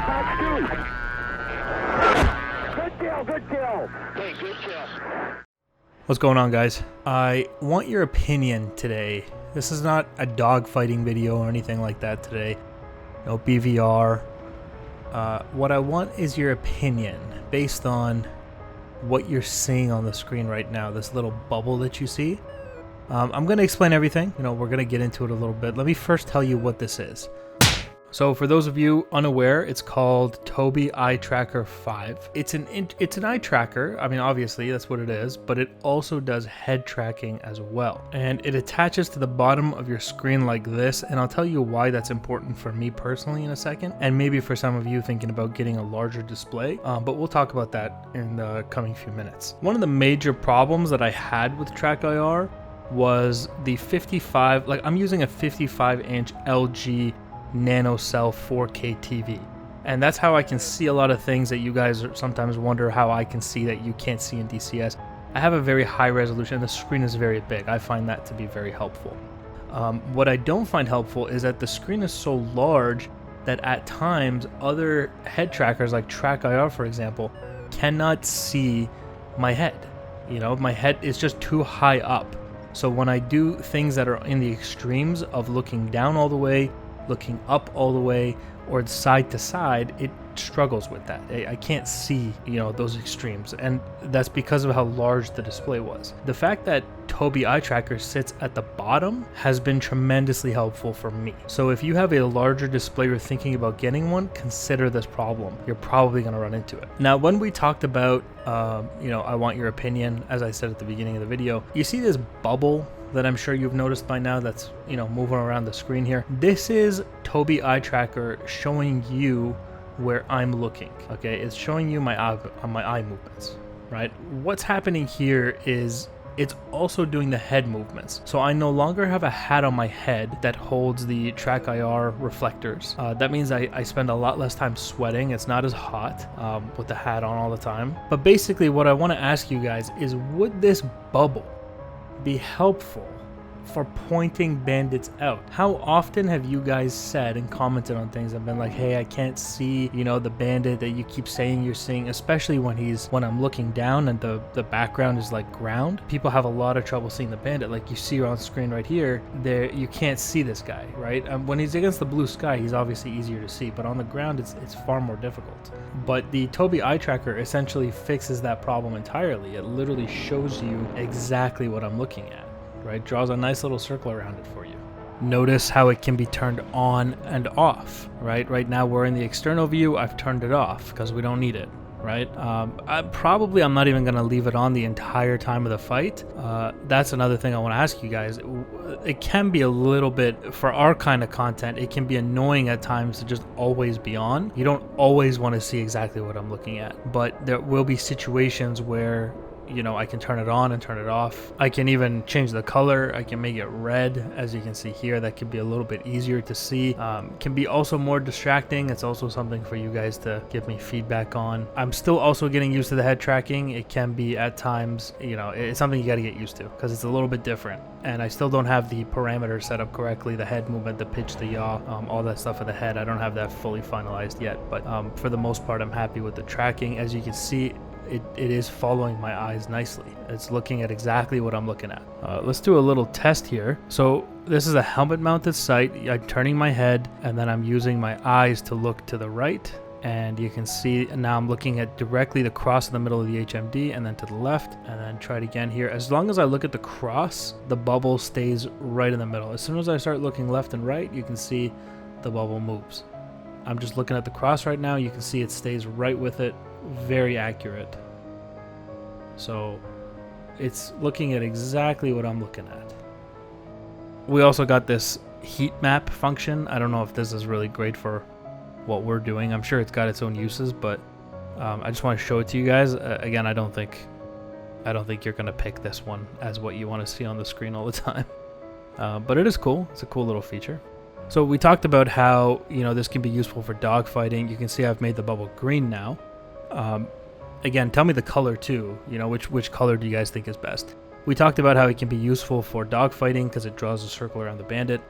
Good kill, good kill. Hey, good kill. What's going on, guys? I want your opinion today. This is not a dogfighting video or anything like that today. No BVR. What I want is your opinion based on what you're seeing on the screen right now, this little bubble that you see. I'm going to explain everything. We're going to get into it a little bit. Let me first tell you what this is. So for those of you unaware, it's called Tobii Eye Tracker 5. It's an eye tracker. I mean, obviously that's what it is, but it also does head tracking as well. And it attaches to the bottom of your screen like this, and I'll tell you why that's important for me personally in a second, and maybe for some of you thinking about getting a larger display, but we'll talk about that in the coming few minutes. One of the major problems that I had with TrackIR was the 55, like I'm using a 55-inch LG NanoCell 4K TV, and that's how I can see a lot of things that you guys sometimes wonder how I can see that you can't see in DCS. I have a very high resolution. The screen is very big. I find that to be very helpful. What I don't find helpful is that the screen is so large that at times other head trackers like TrackIR, for example, cannot see my head. My head is just too high up. So when I do things that are in the extremes of looking down all the way, looking up all the way, or side to side, it struggles with that. I can't see, those extremes, and that's because of how large the display was. The fact that Tobii Eye Tracker sits at the bottom has been tremendously helpful for me. So if you have a larger display or thinking about getting one, consider this problem. You're probably going to run into it. Now, when we talked about, I want your opinion, as I said at the beginning of the video, you see this bubble that I'm sure you've noticed by now that's, moving around the screen here. This is Tobii Eye Tracker showing you where I'm looking, okay? It's showing you my eye movements, right? What's happening here is it's also doing the head movements. So I no longer have a hat on my head that holds the TrackIR reflectors. That means I spend a lot less time sweating. It's not as hot with the hat on all the time. But basically what I want to ask you guys is, would this bubble be helpful for pointing bandits out? How often have you guys said and commented on things and been like, hey, I can't see, the bandit that you keep saying you're seeing, especially when I'm looking down and the background is like ground. People have a lot of trouble seeing the bandit. Like you see on screen right here, there you can't see this guy, right? When he's against the blue sky, he's obviously easier to see, but on the ground, it's far more difficult. But the Tobii Eye Tracker essentially fixes that problem entirely. It literally shows you exactly what I'm looking at. Right, draws a nice little circle around it for you. Notice how it can be turned on and off, right? Right now we're in the external view. I've turned it off because we don't need it, right? I'm not even going to leave it on the entire time of the fight. That's another thing I want to ask you guys. It can be a little bit, for our kind of content, it can be annoying at times to just always be on. You don't always want to see exactly what I'm looking at, but there will be situations where I can turn it on and turn it off. I can even change the color. I can make it red, as you can see here. That can be a little bit easier to see. Can be also more distracting. It's also something for you guys to give me feedback on. I'm still also getting used to the head tracking. It can be at times, it's something you got to get used to because it's a little bit different. And I still don't have the parameters set up correctly, the head movement, the pitch, the yaw, all that stuff for the head. I don't have that fully finalized yet, but for the most part, I'm happy with the tracking. As you can see, it is following my eyes nicely. It's looking at exactly what I'm looking at. Let's do a little test here. So this is a helmet mounted sight. I'm turning my head and then I'm using my eyes to look to the right. And you can see now I'm looking at directly the cross in the middle of the HMD and then to the left, and then try it again here. As long as I look at the cross, the bubble stays right in the middle. As soon as I start looking left and right, you can see the bubble moves. I'm just looking at the cross right now. You can see it stays right with it. Very accurate. So it's looking at exactly what I'm looking at. We also got this heat map function. I don't know if this is really great for what we're doing. I'm sure it's got its own uses, but I just want to show it to you guys. Again, I don't think you're gonna pick this one as what you want to see on the screen all the time, but it is cool. It's a cool little feature. So we talked about how this can be useful for dogfighting. You can see I've made the bubble green now. Again, tell me the color too. Which color do you guys think is best? We talked about how it can be useful for dogfighting because it draws a circle around the bandit,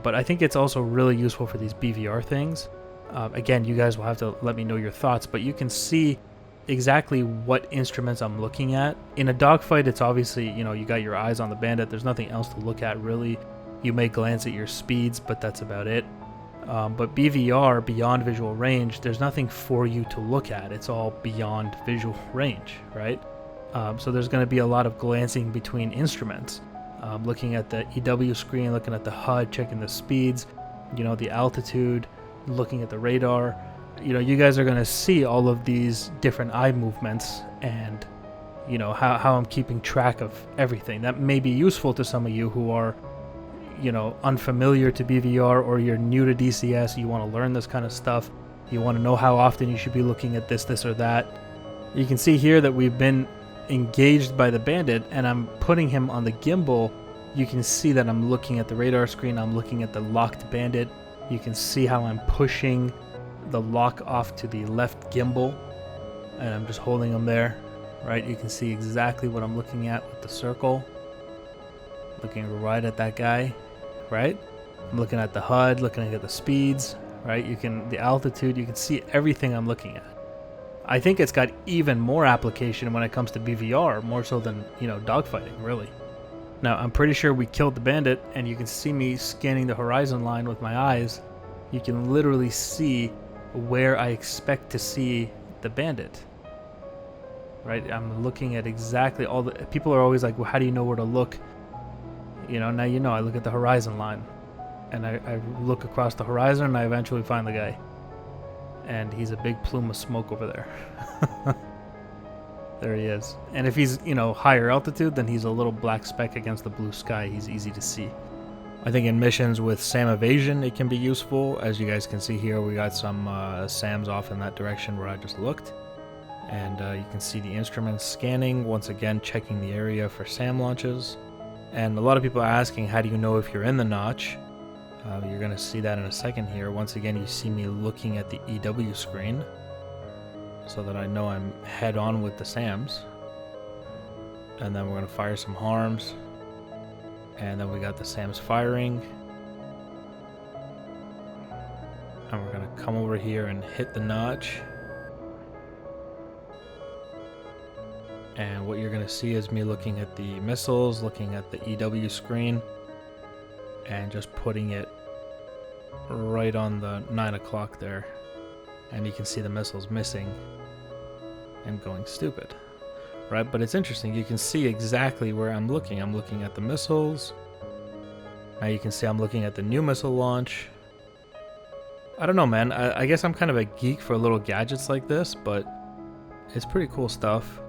but I think it's also really useful for these BVR things. Again, you guys will have to let me know your thoughts, but you can see exactly what instruments I'm looking at. In a dogfight, it's obviously, you know, you got your eyes on the bandit. There's nothing else to look at, really. You may glance at your speeds, but that's about it. But BVR, beyond visual range, there's nothing for you to look at. It's all beyond visual range, right? So there's going to be a lot of glancing between instruments. Looking at the EW screen, looking at the HUD, checking the speeds, you know, the altitude, looking at the radar. You know, you guys are going to see all of these different eye movements and, you know, how I'm keeping track of everything. That may be useful to some of you who are, you know, unfamiliar to BVR, or you're new to DCS. You want to learn this kind of stuff. You want to know how often you should be looking at this or that. You can see here that we've been engaged by the bandit, and I'm putting him on the gimbal. You can see that I'm looking at the radar screen. I'm looking at the locked bandit. You can see how I'm pushing the lock off to the left gimbal, and I'm just holding him there, right? You can see exactly what I'm looking at with the circle. Looking right at that guy, right? I'm looking at the HUD, looking at the speeds, right? The altitude, you can see everything I'm looking at. I think it's got even more application when it comes to BVR, more so than, you know, dogfighting, really. Now, I'm pretty sure we killed the bandit, and you can see me scanning the horizon line with my eyes. You can literally see where I expect to see the bandit, right? I'm looking at exactly all the... People are always like, well, how do you know where to look? You know, now you know. I look at the horizon line, and I look across the horizon, and I eventually find the guy. And he's a big plume of smoke over there. There he is. And if he's, you know, higher altitude, then he's a little black speck against the blue sky. He's easy to see. I think in missions with SAM evasion, it can be useful. As you guys can see here, we got some SAMs off in that direction where I just looked. And you can see the instruments scanning, once again checking the area for SAM launches. And a lot of people are asking, how do you know if you're in the notch? You're going to see that in a second here. Once again, you see me looking at the EW screen, so that I know I'm head on with the SAMs. And then we're going to fire some harms. And then we got the SAMs firing. And we're going to come over here and hit the notch. And what you're going to see is me looking at the missiles, looking at the EW screen, and just putting it right on the 9 o'clock there. And you can see the missiles missing and going stupid, right? But it's interesting. You can see exactly where I'm looking. I'm looking at the missiles. Now you can see I'm looking at the new missile launch. I don't know, man. I guess I'm kind of a geek for little gadgets like this, but it's pretty cool stuff.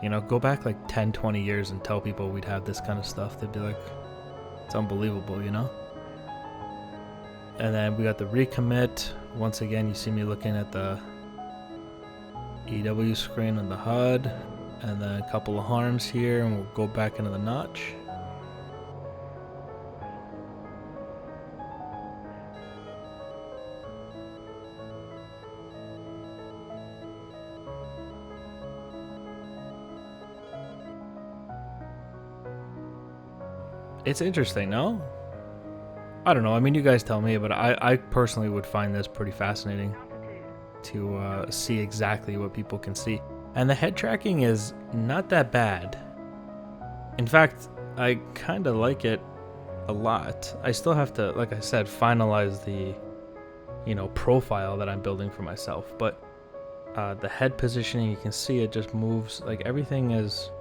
You know, go back like 10, 20 years and tell people we'd have this kind of stuff. They'd be like, it's unbelievable, you know? And then we got the recommit. Once again, you see me looking at the EW screen and the HUD, and then a couple of harms here, and we'll go back into the notch. It's interesting, no? I don't know. I mean, you guys tell me, but I personally would find this pretty fascinating to see exactly what people can see. And the head tracking is not that bad. In fact, I kind of like it a lot. I still have to, like I said, finalize the, you know, profile that I'm building for myself. But the head positioning, you can see it just moves, like everything is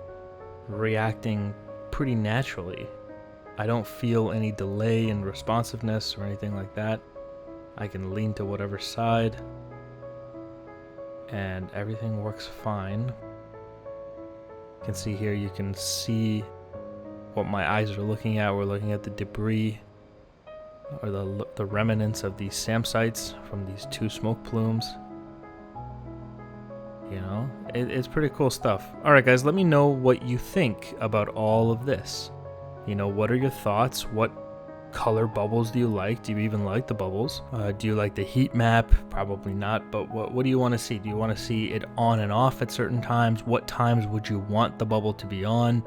reacting pretty naturally. I don't feel any delay in responsiveness or anything like that. I can lean to whatever side, and everything works fine. You can see here, you can see what my eyes are looking at. We're looking at the debris, or the remnants of these SAM sites from these two smoke plumes. You know, it's pretty cool stuff. Alright guys, let me know what you think about all of this. You know, what are your thoughts? What color bubbles do you like? Do you even like the bubbles? Do you like the heat map? Probably not, but what do you want to see? Do you want to see it on and off at certain times? What times would you want the bubble to be on?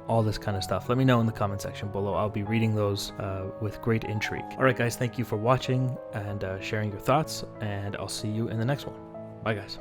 All this kind of stuff. Let me know in the comment section below. I'll be reading those with great intrigue. All right, guys, thank you for watching and sharing your thoughts, and I'll see you in the next one. Bye, guys.